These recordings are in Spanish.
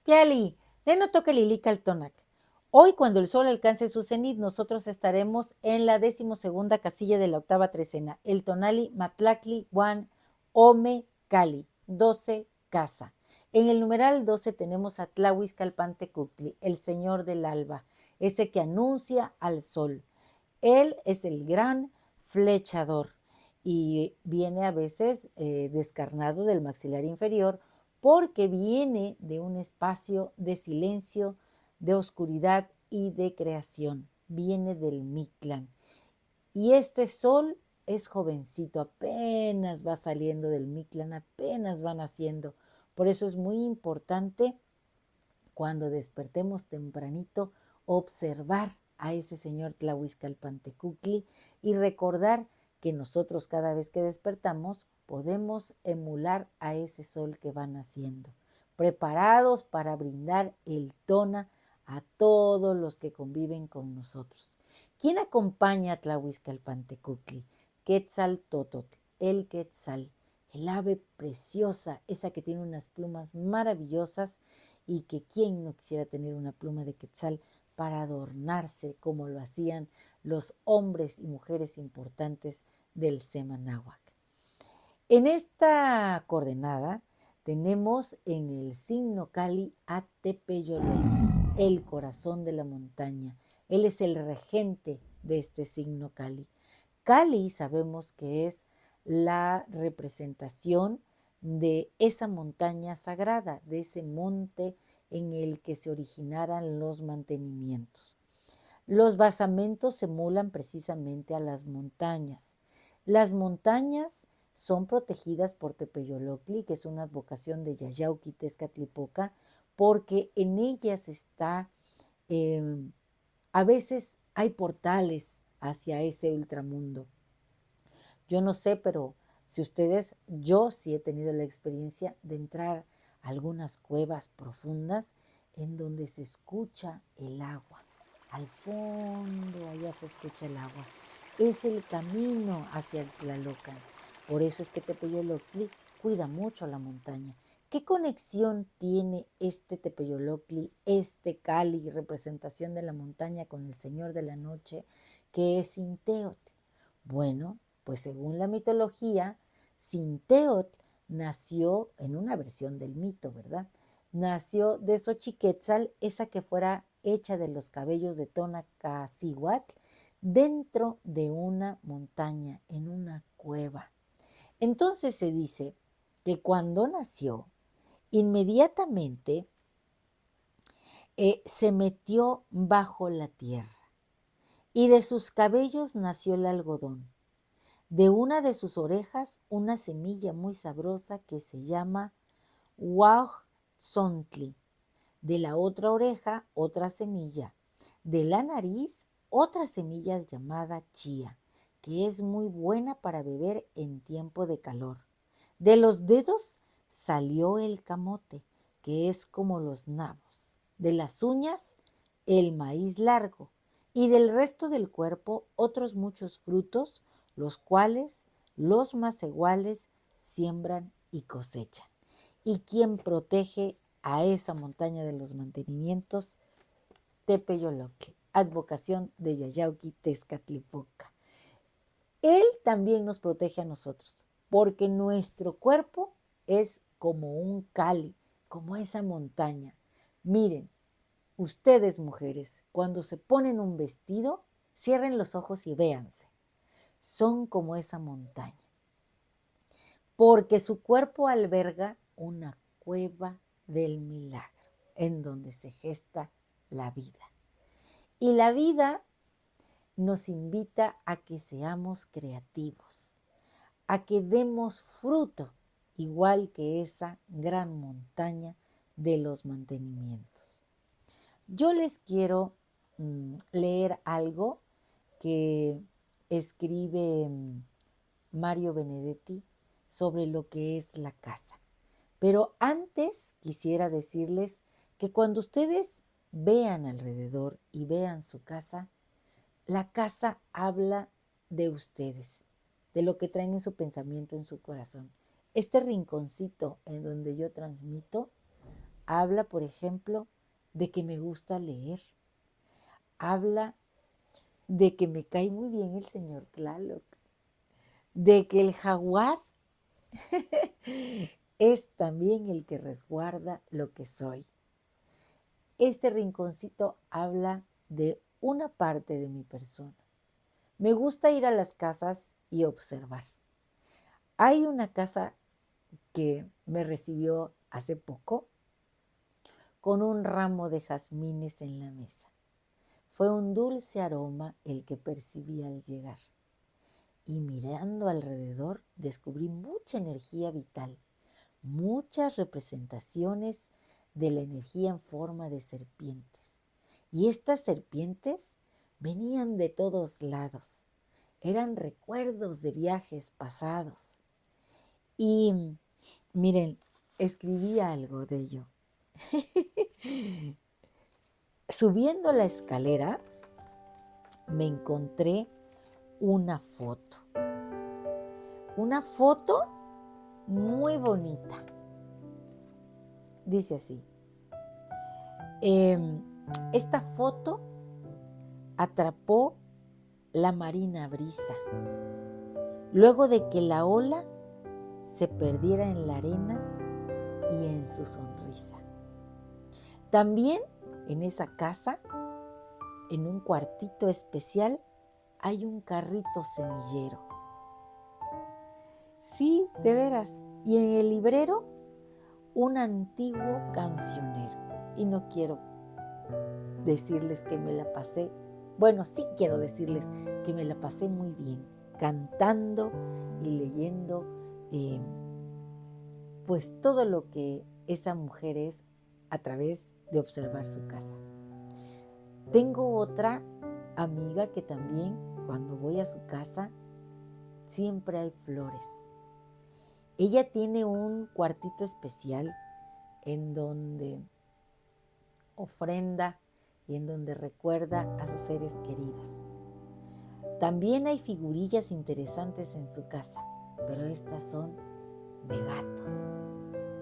Piali, neno toque lilica al tonac. Hoy, cuando el sol alcance su cenit, nosotros estaremos en la 12ª casilla de la octava trecena, el tonali matlacli guan ome cali, 12 casa. En el numeral 12 tenemos a Tlahuizcalpantecuhtli, el señor del alba, ese que anuncia al sol. Él es el gran flechador y viene a veces descarnado del maxilar inferior porque viene de un espacio de silencio, de oscuridad y de creación. Viene del Mictlán. Y este sol es jovencito, apenas va saliendo del Mictlán, apenas va naciendo. Por eso es muy importante cuando despertemos tempranito observar a ese señor Tlahuizcalpantecuhtli y recordar que nosotros cada vez que despertamos podemos emular a ese sol que va naciendo, preparados para brindar el tona a todos los que conviven con nosotros. ¿Quién acompaña a Tlahuizcalpantecuhtli? Quetzaltótotl, el Quetzal, el ave preciosa, esa que tiene unas plumas maravillosas y que quién no quisiera tener una pluma de quetzal para adornarse como lo hacían los hombres y mujeres importantes del Semanáhuac. En esta coordenada tenemos en el signo Cali a Tepeyolotli, el corazón de la montaña. Él es el regente de este signo Cali. Cali sabemos que es la representación de esa montaña sagrada, de ese monte en el que se originaran los mantenimientos. Los basamentos emulan precisamente a las montañas. Las montañas son protegidas por Tepeyoloctli, que es una advocación de Yayauqui Tezcatlipoca, porque en ellas está, a veces hay portales hacia ese ultramundo. Yo no sé, pero si ustedes, yo sí he tenido la experiencia de entrar a algunas cuevas profundas en donde se escucha el agua. Al fondo, allá se escucha el agua. Es el camino hacia el Tlalocan. Por eso es que Tepeyoloctli cuida mucho la montaña. ¿Qué conexión tiene este Tepeyoloctli, este Cali, representación de la montaña, con el Señor de la Noche, que es Inteotl? Bueno, pues según la mitología, Sinteotl nació en una versión del mito, ¿verdad? Nació de Xochiquetzal, esa que fuera hecha de los cabellos de Tonacacihuatl, dentro de una montaña, en una cueva. Entonces se dice que cuando nació, inmediatamente se metió bajo la tierra y de sus cabellos nació el algodón. De una de sus orejas, una semilla muy sabrosa que se llama Huauchtzontli. De la otra oreja, otra semilla. De la nariz, otra semilla llamada chía, que es muy buena para beber en tiempo de calor. De los dedos salió el camote, que es como los nabos. De las uñas, el maíz largo. Y del resto del cuerpo, otros muchos frutos, los cuales los macehuales siembran y cosechan. ¿Y quién protege a esa montaña de los mantenimientos? Tepeyoloctli, advocación de Yayauqui Tezcatlipoca. Él también nos protege a nosotros, porque nuestro cuerpo es como un Cali, como esa montaña. Miren, ustedes mujeres, cuando se ponen un vestido, cierren los ojos y véanse. Son como esa montaña, porque su cuerpo alberga una cueva del milagro, en donde se gesta la vida. Y la vida nos invita a que seamos creativos, a que demos fruto, igual que esa gran montaña de los mantenimientos. Yo les quiero leer algo que escribe Mario Benedetti sobre lo que es la casa. Pero antes quisiera decirles que cuando ustedes vean alrededor y vean su casa, la casa habla de ustedes, de lo que traen en su pensamiento, en su corazón. Este rinconcito en donde yo transmito habla, por ejemplo, de que me gusta leer. Habla de que me cae muy bien el señor Tlaloc. De que el jaguar es también el que resguarda lo que soy. Este rinconcito habla de una parte de mi persona. Me gusta ir a las casas y observar. Hay una casa que me recibió hace poco con un ramo de jazmines en la mesa. Fue un dulce aroma el que percibí al llegar. Y mirando alrededor descubrí mucha energía vital, muchas representaciones de la energía en forma de serpientes. Y estas serpientes venían de todos lados. Eran recuerdos de viajes pasados. Y miren, escribí algo de ello. Subiendo la escalera me encontré una foto. Una foto muy bonita. Dice así. Esta foto atrapó la marina brisa, luego de que la ola se perdiera en la arena y en su sonrisa. También en esa casa, en un cuartito especial, hay un carrito semillero. Sí, de veras. Y en el librero, un antiguo cancionero. Y no quiero decirles que me la pasé. Bueno, sí quiero decirles que me la pasé muy bien, cantando y leyendo pues todo lo que esa mujer es a través de observar su casa. Tengo otra amiga que también cuando voy a su casa siempre hay flores. Ella tiene un cuartito especial en donde ofrenda y en donde recuerda a sus seres queridos. También hay figurillas interesantes en su casa, pero estas son de gatos,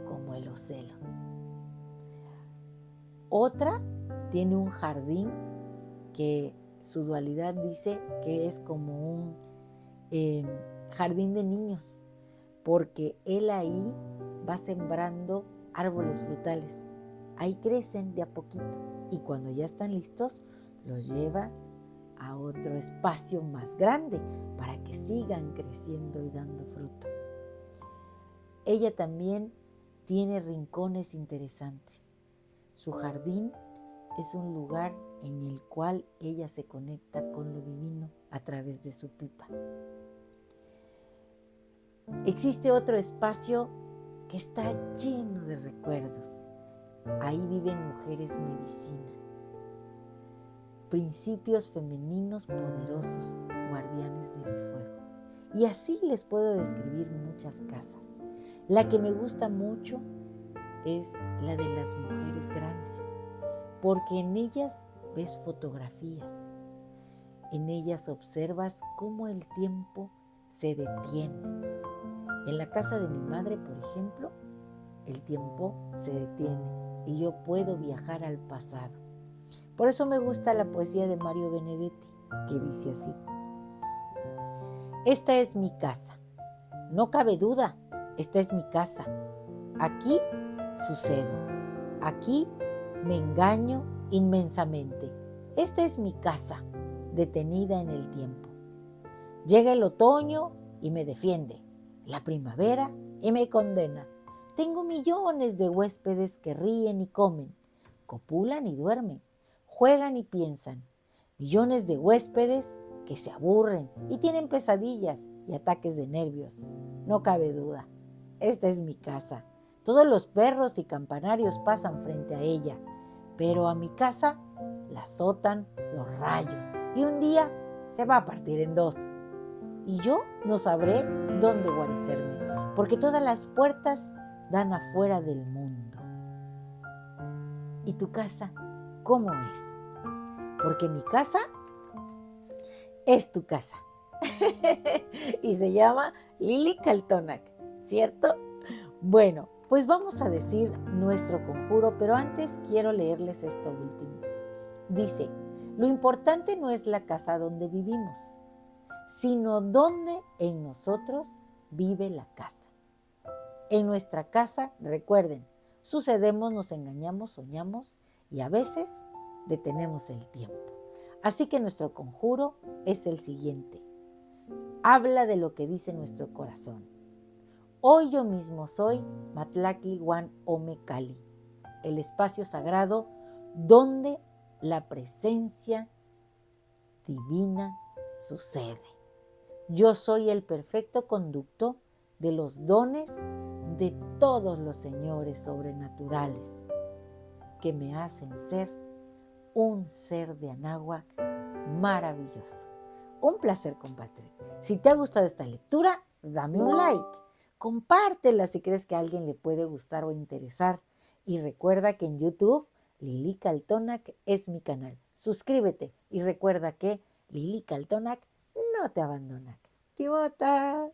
como el ocelo. Otra tiene un jardín que su dualidad dice que es como un jardín de niños, porque él ahí va sembrando árboles frutales. Ahí crecen de a poquito y cuando ya están listos los lleva a otro espacio más grande para que sigan creciendo y dando fruto. Ella también tiene rincones interesantes. Su jardín es un lugar en el cual ella se conecta con lo divino a través de su pipa. Existe otro espacio que está lleno de recuerdos. Ahí viven mujeres medicina, principios femeninos poderosos, guardianes del fuego. Y así les puedo describir muchas casas. La que me gusta mucho es la de las mujeres grandes, porque en ellas ves fotografías, en ellas observas cómo el tiempo se detiene. En la casa de mi madre, por ejemplo, el tiempo se detiene y yo puedo viajar al pasado. Por eso me gusta la poesía de Mario Benedetti, que dice así: esta es mi casa, no cabe duda, esta es mi casa. Aquí sucedo, aquí me engaño inmensamente. Esta es mi casa, detenida en el tiempo. Llega el otoño y me defiende, la primavera y me condena. Tengo millones de huéspedes que ríen y comen, copulan y duermen, juegan y piensan. Millones de huéspedes que se aburren y tienen pesadillas y ataques de nervios. No cabe duda, esta es mi casa. Todos los perros y campanarios pasan frente a ella, pero a mi casa la azotan los rayos y un día se va a partir en dos. Y yo no sabré dónde guarecerme, porque todas las puertas dan afuera del mundo. ¿Y tu casa cómo es? Porque mi casa es tu casa. Y se llama Lili Kaltonak, ¿cierto? Bueno, Pues vamos a decir nuestro conjuro, pero antes quiero leerles esto último. Dice, lo importante no es la casa donde vivimos, sino donde en nosotros vive la casa. En nuestra casa, recuerden, sucedemos, nos engañamos, soñamos y a veces detenemos el tiempo. Así que nuestro conjuro es el siguiente. Habla de lo que dice nuestro corazón. Hoy yo mismo soy Matlacli Wan Ome Cali, el espacio sagrado donde la presencia divina sucede. Yo soy el perfecto conducto de los dones de todos los señores sobrenaturales que me hacen ser un ser de Anáhuac maravilloso. Un placer compartir. Si te ha gustado esta lectura, dame un like. Compártela si crees que a alguien le puede gustar o interesar. Y recuerda que en YouTube, Lili Caltonac es mi canal. Suscríbete y recuerda que Lili Caltonac no te abandona. ¡Tibota!